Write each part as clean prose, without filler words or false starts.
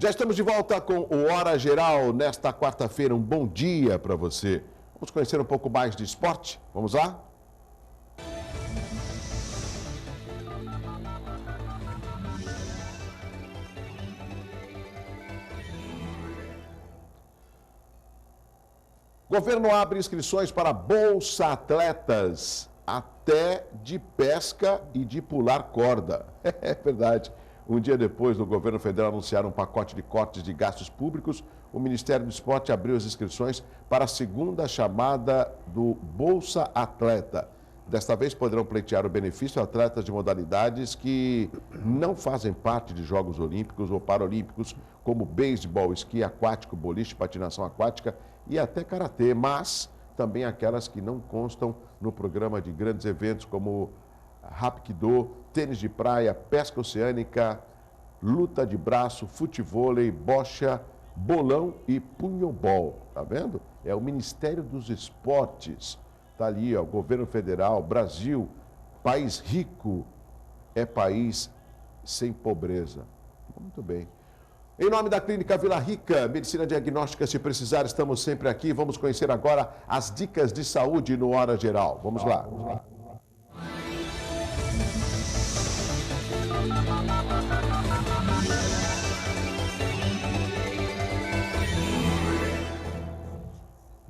Já estamos de volta com o Hora Geral nesta quarta-feira. Um bom dia para você. Vamos conhecer um pouco mais de esporte? Vamos lá? Governo abre inscrições para Bolsa Atletas, até de pesca e de pular corda. É verdade. Um dia depois do governo federal anunciar um pacote de cortes de gastos públicos, o Ministério do Esporte abriu as inscrições para a segunda chamada do Bolsa Atleta. Desta vez poderão pleitear o benefício atletas de modalidades que não fazem parte de Jogos Olímpicos ou Paralímpicos, como beisebol, esqui aquático, boliche, patinação aquática e até karatê, mas também aquelas que não constam no programa de grandes eventos como Hapkido, tênis de praia, pesca oceânica, luta de braço, futevôlei, bocha, bolão e punhobol. Tá vendo? É o Ministério dos Esportes. Tá ali, ó, governo federal, Brasil, país rico, é país sem pobreza. Muito bem. Em nome da Clínica Vila Rica, Medicina Diagnóstica, se precisar, estamos sempre aqui. Vamos conhecer agora as dicas de saúde no Hora Geral. Vamos lá. Vamos lá.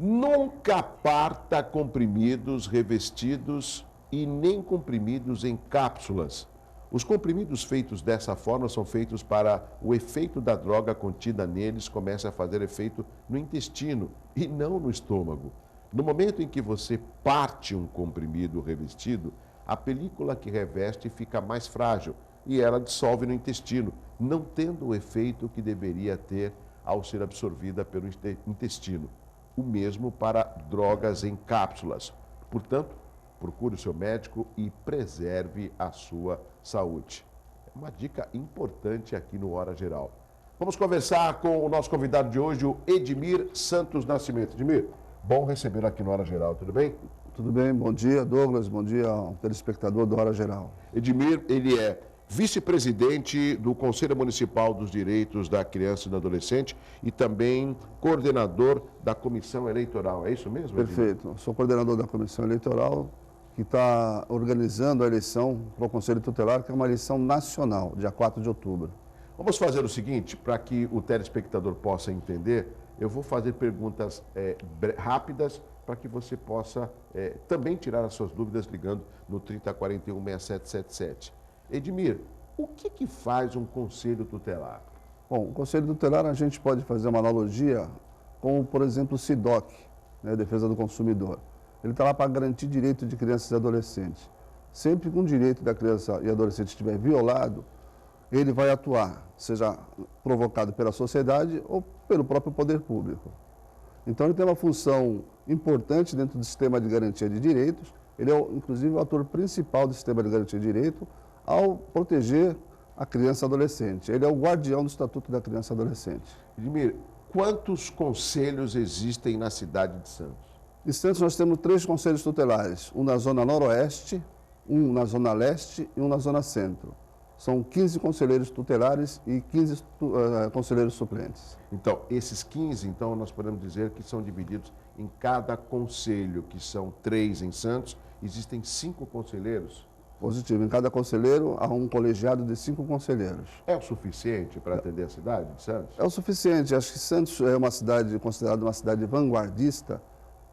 Nunca parta comprimidos revestidos e nem comprimidos em cápsulas. Os comprimidos feitos dessa forma são feitos para o efeito da droga contida neles comece a fazer efeito no intestino e não no estômago. No momento em que você parte um comprimido revestido, a película que reveste fica mais frágil e ela dissolve no intestino, não tendo o efeito que deveria ter ao ser absorvida pelo intestino. O mesmo para drogas em cápsulas. Portanto, procure o seu médico e preserve a sua saúde. É uma dica importante aqui no Hora Geral. Vamos conversar com o nosso convidado de hoje, o Edmir Santos Nascimento. Edmir, bom recebê-lo aqui no Hora Geral, tudo bem? Tudo bem, bom dia, Douglas, bom dia ao telespectador do Hora Geral. Edmir, ele é vice-presidente do Conselho Municipal dos Direitos da Criança e do Adolescente e também coordenador da Comissão Eleitoral, é isso mesmo? Perfeito, sou coordenador da Comissão Eleitoral, que está organizando a eleição para o Conselho Tutelar, que é uma eleição nacional, dia 4 de outubro. Vamos fazer o seguinte, para que o telespectador possa entender, eu vou fazer perguntas rápidas para que você possa também tirar as suas dúvidas ligando no 3041-6777. Edmir, o que faz um Conselho Tutelar? Bom, o Conselho Tutelar a gente pode fazer uma analogia com, por exemplo, o SIDOC, né, Defesa do Consumidor. Ele está lá para garantir direito de crianças e adolescentes. Sempre que um direito da criança e adolescente estiver violado, ele vai atuar, seja provocado pela sociedade ou pelo próprio poder público. Então, ele tem uma função importante dentro do sistema de garantia de direitos. Ele é, inclusive, o ator principal do sistema de garantia de direito ao proteger a criança e adolescente. Ele é o guardião do Estatuto da Criança e Adolescente. Edmir, quantos conselhos existem na cidade de Santos? Em Santos nós temos 3 conselhos tutelares, um na Zona Noroeste, um na Zona Leste e um na Zona Centro. São 15 conselheiros tutelares e 15 conselheiros suplentes. Então, esses 15, então, nós podemos dizer que são divididos em cada conselho, que são 3 em Santos, existem 5 conselheiros? Positivo. Em cada conselheiro há um colegiado de 5 conselheiros. É o suficiente para atender a cidade de Santos? É o suficiente. Acho que Santos é uma cidade considerada uma cidade vanguardista,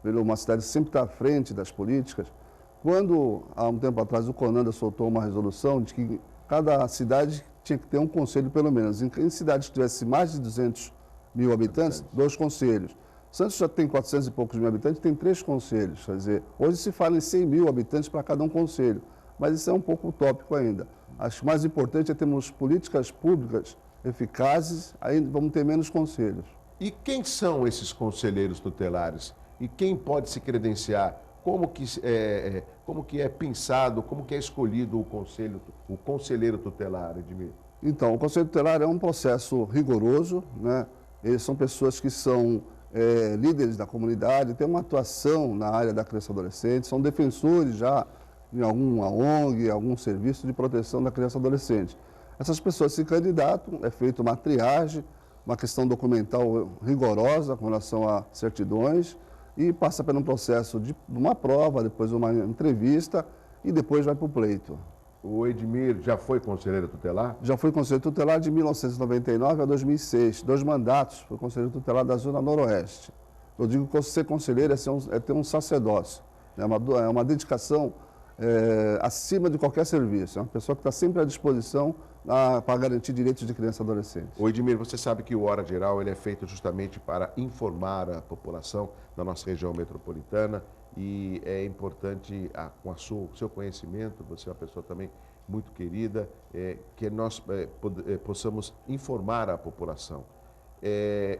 uma cidade que sempre está à frente das políticas. Quando, há um tempo atrás, o Conanda soltou uma resolução de que cada cidade tinha que ter um conselho pelo menos. Em cidades que tivessem mais de 200 mil habitantes, 2 conselhos. Santos já tem 400 e poucos mil habitantes, tem 3 conselhos. Quer dizer, hoje se fala em 100 mil habitantes para cada um conselho. Mas isso é um pouco utópico ainda. Acho que o mais importante é termos políticas públicas eficazes, aí vamos ter menos conselhos. E quem são esses conselheiros tutelares? E quem pode se credenciar? Como que é pensado, como que é escolhido o conselheiro tutelar, Edmir? Então, o conselho tutelar é um processo rigoroso, né? Eles são pessoas que são líderes da comunidade, têm uma atuação na área da criança e adolescente, são defensores já em alguma ONG, algum serviço de proteção da criança e adolescente. Essas pessoas se candidatam, é feita uma triagem, uma questão documental rigorosa com relação a certidões e passa por um processo de uma prova, depois uma entrevista e depois vai para o pleito. O Edmir já foi conselheiro tutelar? Já fui conselheiro tutelar de 1999 a 2006, 2 mandatos, fui conselheiro tutelar da Zona Noroeste. Eu digo que ser conselheiro é ter um sacerdócio, é uma dedicação acima de qualquer serviço, é uma pessoa que está sempre à disposição para garantir direitos de criança e adolescente. O Edmir, você sabe que o Hora Geral ele é feito justamente para informar a população da nossa região metropolitana e é importante, com o seu conhecimento, você é uma pessoa também muito querida, que nós possamos informar a população.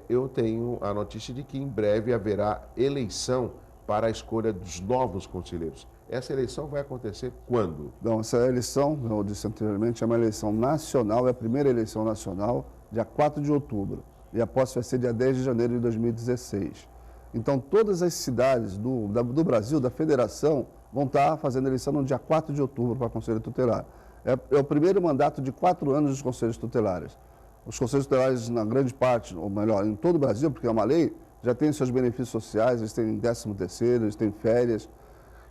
Eu tenho a notícia de que em breve haverá eleição para a escolha dos novos conselheiros. Essa eleição vai acontecer quando? Não, essa eleição, como eu disse anteriormente, é uma eleição nacional, é a primeira eleição nacional, dia 4 de outubro. E a posse vai ser dia 10 de janeiro de 2016. Então, todas as cidades do Brasil, da federação, vão estar fazendo eleição no dia 4 de outubro para conselho tutelar. É o primeiro mandato de 4 anos dos conselhos tutelares. Os conselhos tutelares, na grande parte, ou melhor, em todo o Brasil, porque é uma lei, já tem seus benefícios sociais, eles têm 13º, eles têm férias.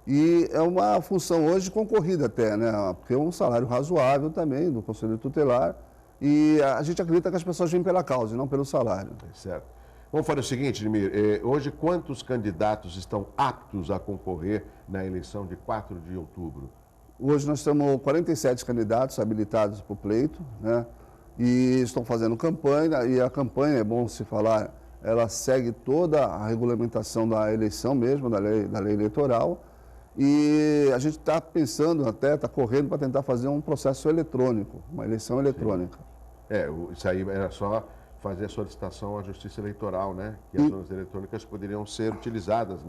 E é uma função hoje concorrida até, né? Porque é um salário razoável também do conselho tutelar. E a gente acredita que as pessoas vêm pela causa e não pelo salário. Certo. Vamos fazer o seguinte, Edmir, hoje quantos candidatos estão aptos a concorrer na eleição de 4 de outubro? Hoje nós temos 47 candidatos habilitados para o pleito, né? E estão fazendo campanha, e a campanha, é bom se falar, ela segue toda a regulamentação da eleição mesmo, da lei eleitoral, e a gente está pensando até, está correndo para tentar fazer um processo eletrônico, uma eleição eletrônica. Isso aí era só fazer a solicitação à Justiça Eleitoral, né? Que as urnas eletrônicas poderiam ser utilizadas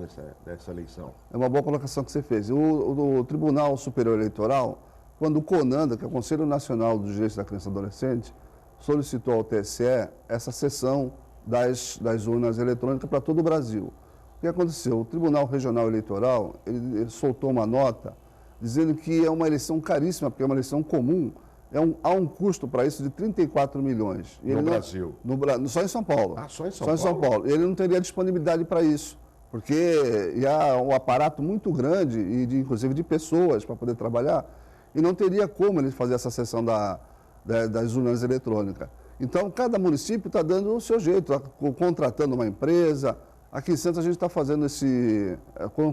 nessa eleição. É uma boa colocação que você fez. O Tribunal Superior Eleitoral, quando o CONANDA, que é o Conselho Nacional dos Direitos da Criança e do Adolescente, solicitou ao TSE essa cessão das urnas eletrônicas para todo o Brasil. O que aconteceu? O Tribunal Regional Eleitoral, ele soltou uma nota dizendo que é uma eleição caríssima, porque é uma eleição comum, há um custo para isso de 34 milhões. No Brasil? Só em São Paulo. Ah, só em São Paulo? Só em São Paulo. Ele não teria disponibilidade para isso, porque há um aparato muito grande, e inclusive de pessoas para poder trabalhar, e não teria como ele fazer essa cessão das urnas eletrônicas. Então, cada município está dando o seu jeito, tá contratando uma empresa. Aqui em Santos a gente está fazendo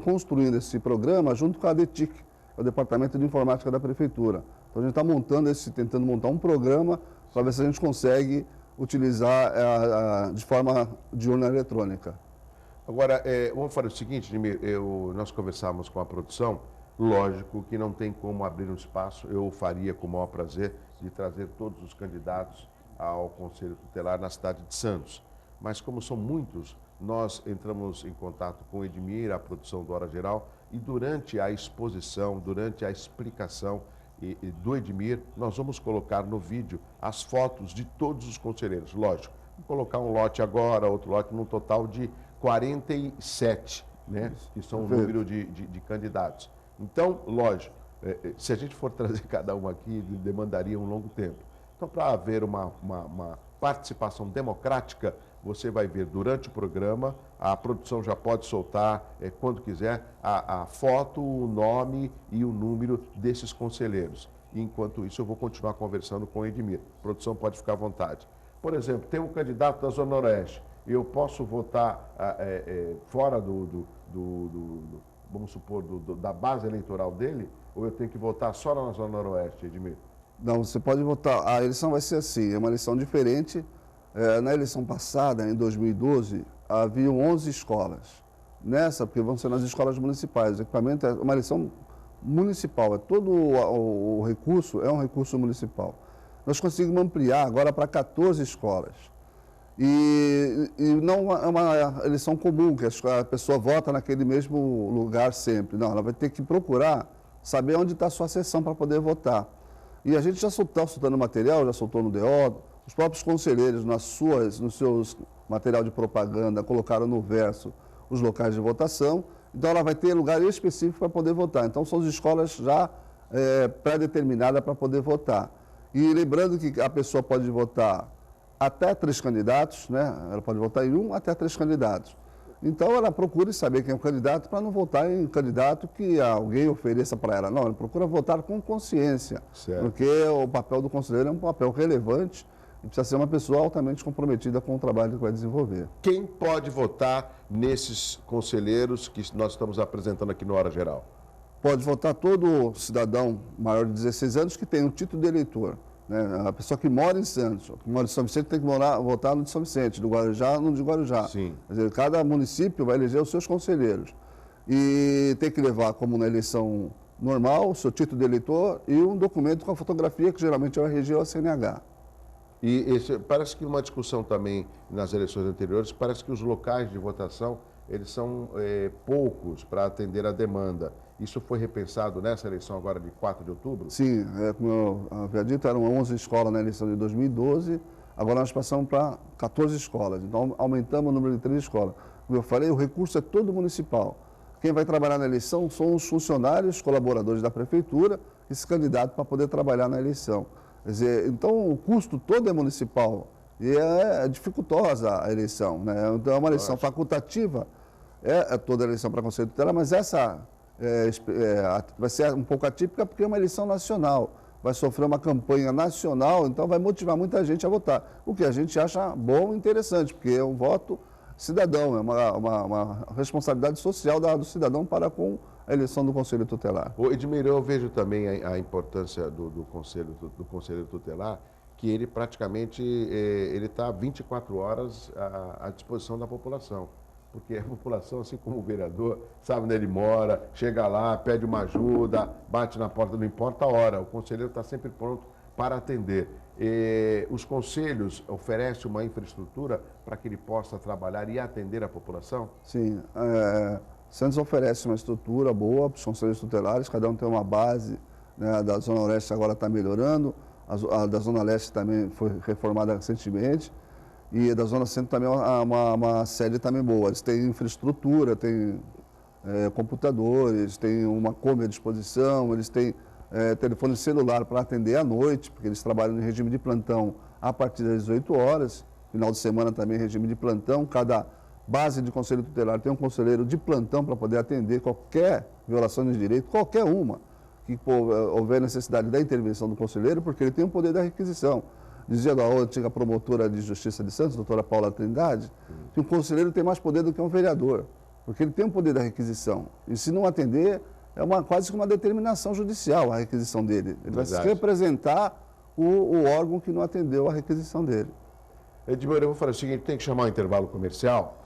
construindo esse programa junto com a DETIC, o Departamento de Informática da Prefeitura. Então a gente está tentando montar um programa para ver se a gente consegue utilizar de forma de urna eletrônica. Agora, vamos fazer o seguinte, Edmir, nós conversamos com a produção, lógico que não tem como abrir um espaço, eu faria com o maior prazer de trazer todos os candidatos ao Conselho Tutelar na cidade de Santos. Mas como são muitos, nós entramos em contato com o Edmir, a produção do Hora Geral, e durante a exposição, durante a explicação do Edmir, nós vamos colocar no vídeo as fotos de todos os conselheiros, lógico. Vamos colocar um lote agora, outro lote, num total de 47, né? Que são o número de candidatos. Então, lógico, se a gente for trazer cada um aqui, demandaria um longo tempo. Então, para haver uma participação democrática, você vai ver durante o programa, a produção já pode soltar, quando quiser, a foto, o nome e o número desses conselheiros. E, enquanto isso, eu vou continuar conversando com o Edmir. A produção pode ficar à vontade. Por exemplo, tem um candidato da Zona Noroeste. Eu posso votar fora vamos supor, da base eleitoral dele? Ou eu tenho que votar só na Zona Noroeste, Edmir? Não, você pode votar. A eleição vai ser assim, é uma eleição diferente. Na eleição passada, em 2012, haviam 11 escolas. Nessa, porque vão ser nas escolas municipais. O equipamento é uma eleição municipal, todo o recurso é um recurso municipal. Nós conseguimos ampliar agora para 14 escolas. E não é uma eleição comum, que a pessoa vota naquele mesmo lugar sempre. Não, ela vai ter que procurar saber onde está a sua seção para poder votar. E a gente já está soltando material, já soltou no DO, os próprios conselheiros, nos seus material de propaganda, colocaram no verso os locais de votação. Então, ela vai ter lugar específico para poder votar. Então, são as escolas já pré-determinadas para poder votar. E lembrando que a pessoa pode votar até 3 candidatos, né? Ela pode votar em 1 até 3 candidatos. Então, ela procura saber quem é o candidato para não votar em candidato que alguém ofereça para ela. Não, ela procura votar com consciência, certo. Porque o papel do conselheiro é um papel relevante e precisa ser uma pessoa altamente comprometida com o trabalho que vai desenvolver. Quem pode votar nesses conselheiros que nós estamos apresentando aqui no Hora Geral? Pode votar todo cidadão maior de 16 anos que tem um título de eleitor. Né? A pessoa que mora em Santos, que mora em São Vicente, tem que votar no de São Vicente, do Guarujá no de Guarujá. Sim. Quer dizer, cada município vai eleger os seus conselheiros. E tem que levar, como na eleição normal, o seu título de eleitor e um documento com a fotografia, que geralmente é o RG ou a CNH. E parece que uma discussão também nas eleições anteriores, parece que os locais de votação, eles são poucos para atender a demanda. Isso foi repensado nessa eleição agora de 4 de outubro? Sim, como eu havia dito, eram 11 escolas na eleição de 2012, agora nós passamos para 14 escolas, então aumentamos o número de 3 escolas. Como eu falei, o recurso é todo municipal. Quem vai trabalhar na eleição são os funcionários, colaboradores da prefeitura, que se candidatam para poder trabalhar na eleição. Quer dizer, então o custo todo é municipal e é dificultosa a eleição, né? Então é uma eleição facultativa, é toda a eleição para Conselho Tutelar, mas essa vai ser um pouco atípica porque é uma eleição nacional, vai sofrer uma campanha nacional, então vai motivar muita gente a votar, o que a gente acha bom e interessante, porque é um voto cidadão, é uma responsabilidade social do cidadão para com a eleição do Conselho Tutelar. O Edmir, eu vejo também a importância do Conselho Tutelar, que ele praticamente ele está 24 horas à disposição da população. Porque a população, assim como o vereador, sabe onde ele mora, chega lá, pede uma ajuda, bate na porta, não importa a hora, o conselheiro está sempre pronto para atender. Os conselhos oferecem uma infraestrutura para que ele possa trabalhar e atender a população? Sim, Santos oferece uma estrutura boa para os conselheiros tutelares, cada um tem uma base, né? A da Zona Oeste agora está melhorando, a da Zona Leste também foi reformada recentemente, e da Zona Centro também é uma sede também boa. Eles têm infraestrutura, têm computadores, têm uma Kombi à disposição, eles têm telefone celular para atender à noite, porque eles trabalham em regime de plantão a partir das 18 horas, final de semana também regime de plantão, cada base de conselho tutelar tem um conselheiro de plantão para poder atender qualquer violação de direito, qualquer uma, que houver necessidade da intervenção do conselheiro, porque ele tem o poder da requisição. Dizia a antiga promotora de Justiça de Santos, doutora Paula Trindade, que o conselheiro tem mais poder do que um vereador, porque ele tem o poder da requisição. E se não atender, é quase que uma determinação judicial a requisição dele. Ele vai representar o órgão que não atendeu a requisição dele. Edmir, eu vou falar o seguinte, tem que chamar o intervalo comercial.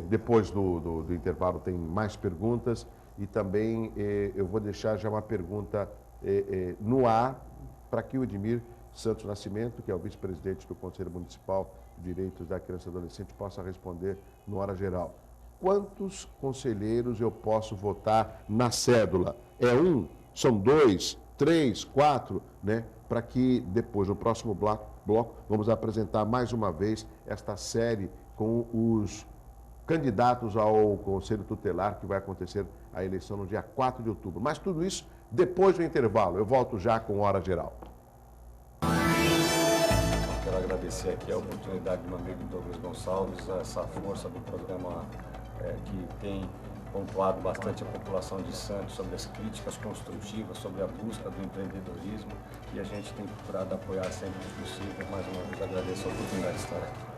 Depois do intervalo tem mais perguntas e também eu vou deixar já uma pergunta no ar para que o Edmir Santos Nascimento, que é o vice-presidente do Conselho Municipal de Direitos da Criança e Adolescente, possa responder no Hora Geral. Quantos conselheiros eu posso votar na cédula? É 1? São 2? 3? 4? Né? Para que depois, no próximo bloco, vamos apresentar mais uma vez esta série com os candidatos ao Conselho Tutelar, que vai acontecer a eleição no dia 4 de outubro. Mas tudo isso depois do intervalo. Eu volto já com Hora Geral. Quero agradecer aqui a oportunidade do meu amigo Douglas Gonçalves, essa força do programa que tem pontuado bastante a população de Santos sobre as críticas construtivas, sobre a busca do empreendedorismo, e a gente tem procurado apoiar sempre que possível. Mais uma vez agradeço a oportunidade de estar aqui.